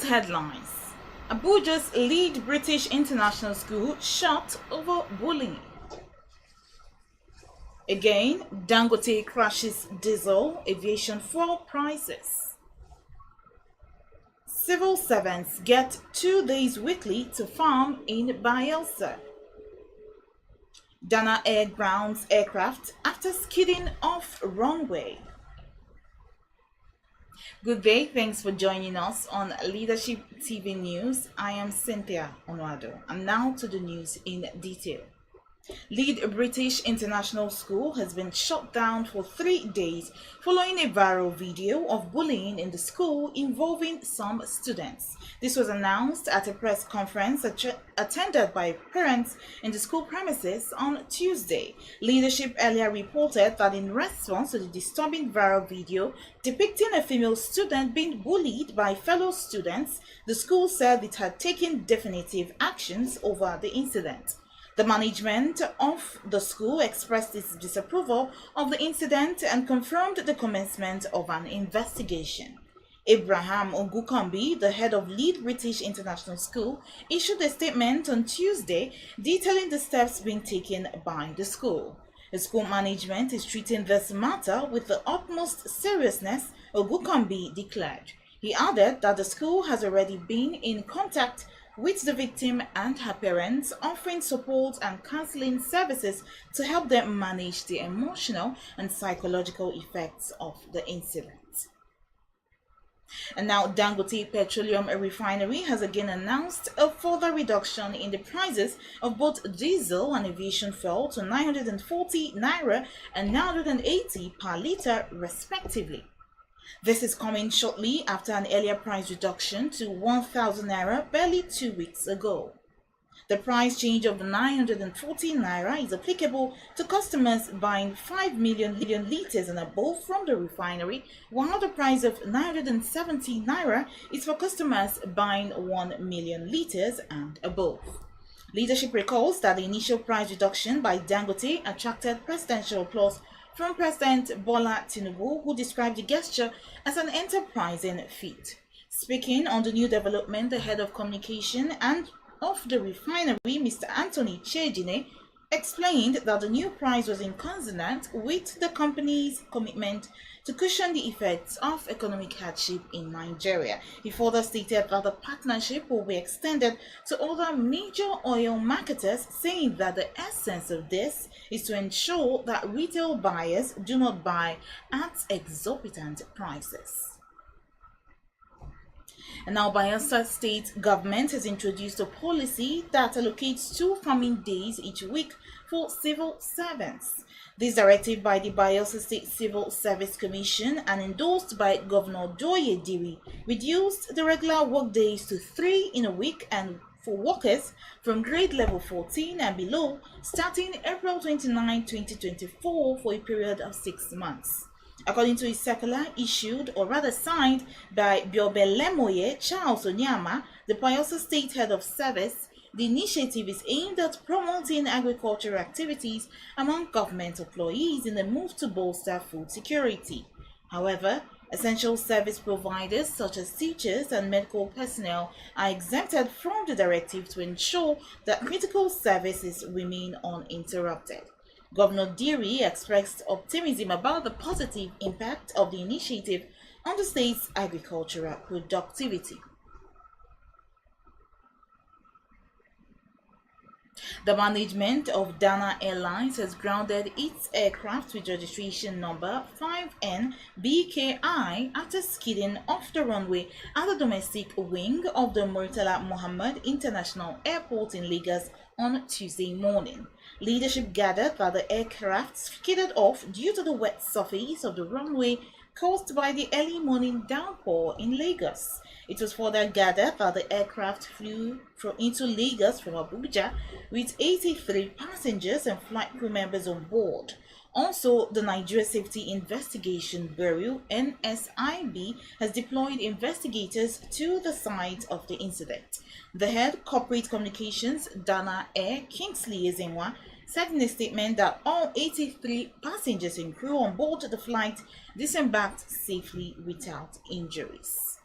headlines. Abuja's lead British international school shut over bullying. Again, Dangote crashes diesel, aviation fuel prices. Civil servants get 2 days weekly to farm in Bayelsa. Dana Air grounds aircraft after skidding off runway. Good day, thanks for joining us on Leadership TV News. I am Cynthia Onwado. And now to the news in detail. Lead British International School has been shut down for 3 days following a viral video of bullying in the school involving some students. This was announced at a press conference attended by parents in the school premises on Tuesday. Leadership earlier reported that in response to the disturbing viral video depicting a female student being bullied by fellow students, the school said it had taken definitive actions over the incident. The management of the school expressed its disapproval of the incident and confirmed the commencement of an investigation. Abraham Ogukambi, the head of Lead British International School, issued a statement on Tuesday detailing the steps being taken by the school. The school management is treating this matter with the utmost seriousness, Ogukambi declared. He added that the school has already been in contact with the victim and her parents, offering support and counseling services to help them manage the emotional and psychological effects of the incident. And now Dangote Petroleum Refinery has again announced a further reduction in the prices of both diesel and aviation fuel to 940 naira and 980 per litre respectively. This is coming shortly after an earlier price reduction to 1,000 naira barely 2 weeks ago. The price change of 940 naira is applicable to customers buying 5 million litres and above from the refinery, while the price of 970 naira is for customers buying 1 million litres and above. Leadership recalls that the initial price reduction by Dangote attracted presidential applause from President Bola Tinubu, who described the gesture as an enterprising feat. Speaking on the new development, the head of communication and of the refinery, Mr. Anthony Chiejina, explained that the new price was in consonance with the company's commitment to cushion the effects of economic hardship in Nigeria. He further stated that the partnership will be extended to other major oil marketers, saying that the essence of this is to ensure that retail buyers do not buy at exorbitant prices. And now Bayelsa State government has introduced a policy that allocates 2 farming days each week for civil servants. This directive by the Bayelsa State Civil Service Commission and endorsed by Governor Doye Diri reduced the regular work days to 3 in a week and for workers from grade level 14 and below starting April 29, 2024 for a period of 6 months. According to a circular issued or rather signed by Biobelemoye Charles Onyama, the Bayelsa State Head of Service, the initiative is aimed at promoting agricultural activities among government employees in a move to bolster food security. However, essential service providers such as teachers and medical personnel are exempted from the directive to ensure that critical services remain uninterrupted. Governor Diri expressed optimism about the positive impact of the initiative on the state's agricultural productivity. The management of Dana Airlines has grounded its aircraft with registration number 5NBKI after skidding off the runway at the domestic wing of the Murtala Mohammed International Airport in Lagos on Tuesday morning. Leadership gathered that the aircraft skidded off due to the wet surface of the runway caused by the early morning downpour in Lagos. It was further gathered that the aircraft flew into Lagos from Abuja with 83 passengers and flight crew members on board. Also, the Nigeria Safety Investigation Bureau (NSIB) has deployed investigators to the site of the incident. The head corporate communications Dana Air Kingsley Ezenwa said in a statement that all 83 passengers and crew on board the flight disembarked safely without injuries.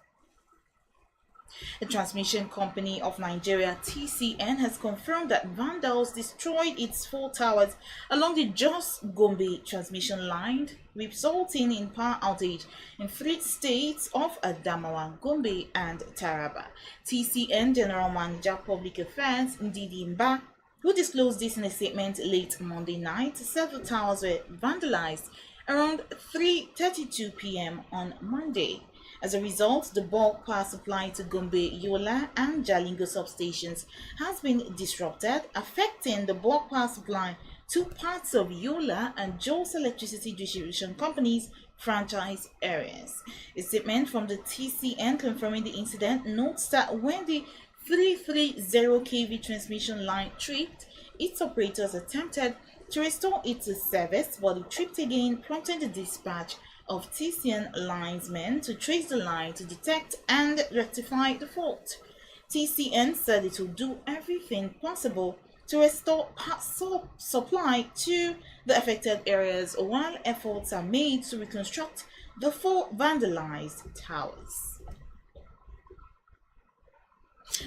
The transmission company of Nigeria, TCN, has confirmed that vandals destroyed its 4 towers along the Jos-Gombe transmission line, resulting in power outage in 3 states of Adamawa, Gombe, and Taraba. TCN General Manager Public Affairs Ndidi Mba, who disclosed this in a statement late Monday night, said the towers were vandalized around 3:32 p.m. on Monday. As a result, the bulk power supply to Gombe, Yola, and Jalingo substations has been disrupted, affecting the bulk power supply to parts of Yola and Jos Electricity Distribution Company's franchise areas. A statement from the TCN confirming the incident notes that when the 330 kV transmission line tripped, its operators attempted to restore it to service, but it tripped again, prompting the dispatch of TCN linesmen to trace the line to detect and rectify the fault. TCN said it will do everything possible to restore supply to the affected areas while efforts are made to reconstruct the 4 vandalized towers.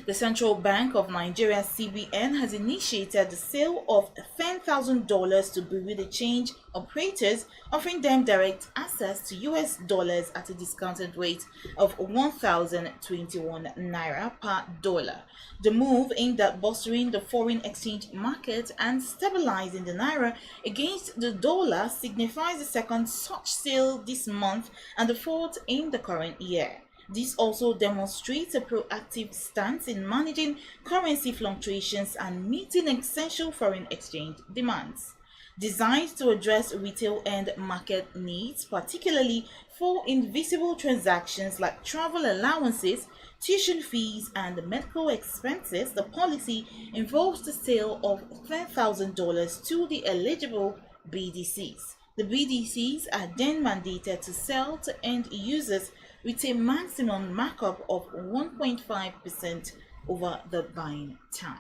The Central Bank of Nigeria (CBN) has initiated the sale of $10,000 to Bureau de Change operators, offering them direct access to US dollars at a discounted rate of 1,021 naira per dollar. The move, aimed at bolstering the foreign exchange market and stabilizing the naira against the dollar, signifies the second such sale this month and the fourth in the current year. This also demonstrates a proactive stance in managing currency fluctuations and meeting essential foreign exchange demands. Designed to address retail and market needs, particularly for invisible transactions like travel allowances, tuition fees, and medical expenses, the policy involves the sale of $10,000 to the eligible BDCs. The BDCs are then mandated to sell to end users with a maximum markup of 1.5% over the buying time.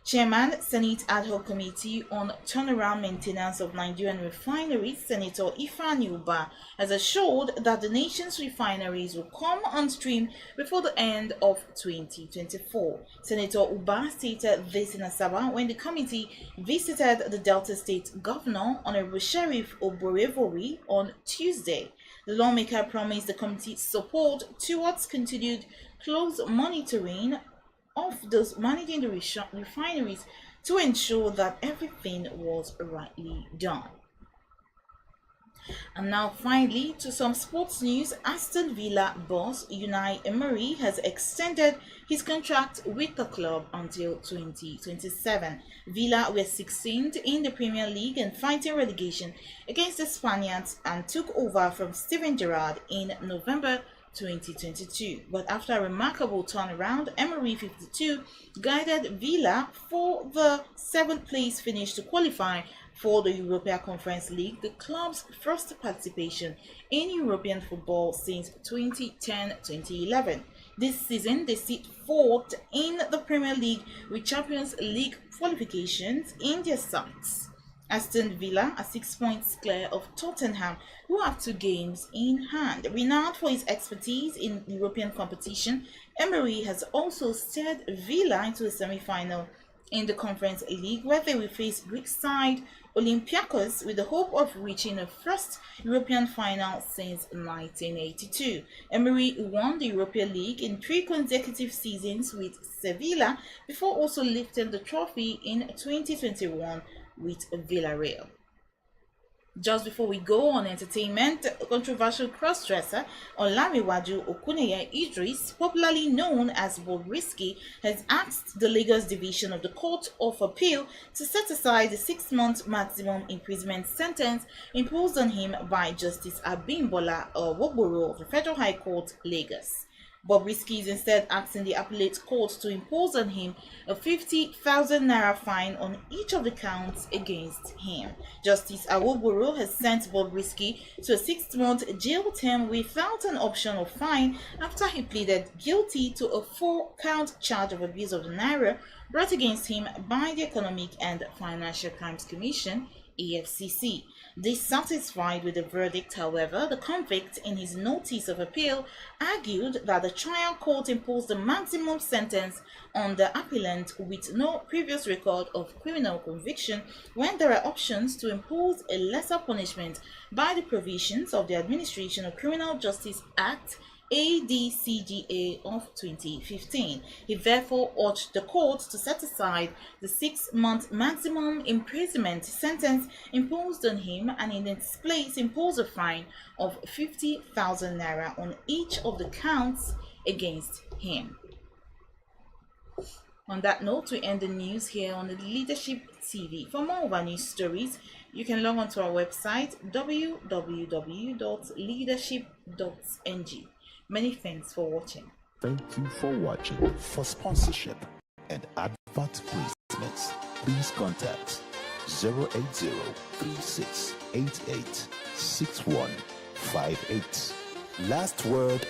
Chairman, Senate Ad Hoc Committee on Turnaround Maintenance of Nigerian Refineries, Senator Ifeanyi Ubah, has assured that the nation's refineries will come on stream before the end of 2024. Senator Ubah stated this in Asaba when the committee visited the Delta State Governor, Honorable Sheriff Oborevori, on Tuesday. The lawmaker promised the committee's support towards continued close monitoring of those managing the refineries to ensure that everything was rightly done. And now finally, to some sports news. Aston Villa boss Unai Emery has extended his contract with the club until 2027. Villa were 16th in the Premier League and fighting relegation against the Spaniards and took over from Steven Gerrard in November 2022. But after a remarkable turnaround, Emery 52 guided Villa for the 7th place finish to qualify for the European Conference League, the club's first participation in European football since 2010-2011. This season, they sit 4th in the Premier League with Champions League qualifications in their sights. Aston Villa are 6 points clear of Tottenham, who have 2 games in hand. Renowned for his expertise in European competition, Emery has also steered Villa into the semi-final in the Conference League, where they will face Greek side Olympiacos with the hope of reaching a first European final since 1982. Emery won the European League in 3 consecutive seasons with Sevilla before also lifting the trophy in 2021 with Villarreal. Just before we go on entertainment, controversial cross-dresser Olamiwaju Okuneye Idris, popularly known as Bobrisky, has asked the Lagos Division of the Court of Appeal to set aside the 6-month maximum imprisonment sentence imposed on him by Justice Abimbola Wogboro of the Federal High Court, Lagos. Bobrisky is instead asking the appellate court to impose on him a 50,000 naira fine on each of the counts against him. Justice Awogboro has sent Bobrisky to a 6-month jail term without an option of fine after he pleaded guilty to a 4-count charge of abuse of the naira brought against him by the Economic and Financial Crimes Commission, AFCC. Dissatisfied with the verdict, however, the convict, in his notice of appeal, argued that the trial court imposed a maximum sentence on the appellant with no previous record of criminal conviction when there are options to impose a lesser punishment by the provisions of the Administration of Criminal Justice Act ADCGA of 2015. He therefore urged the court to set aside the 6-month maximum imprisonment sentence imposed on him and in its place impose a fine of 50,000 naira on each of the counts against him. On that note, we end the news here on the Leadership TV. For more of our news stories, you can log on to our website www.leadership.ng. Many thanks for watching. Thank you for watching. For sponsorship and advert placements, please contact 080-3688-6158. Last word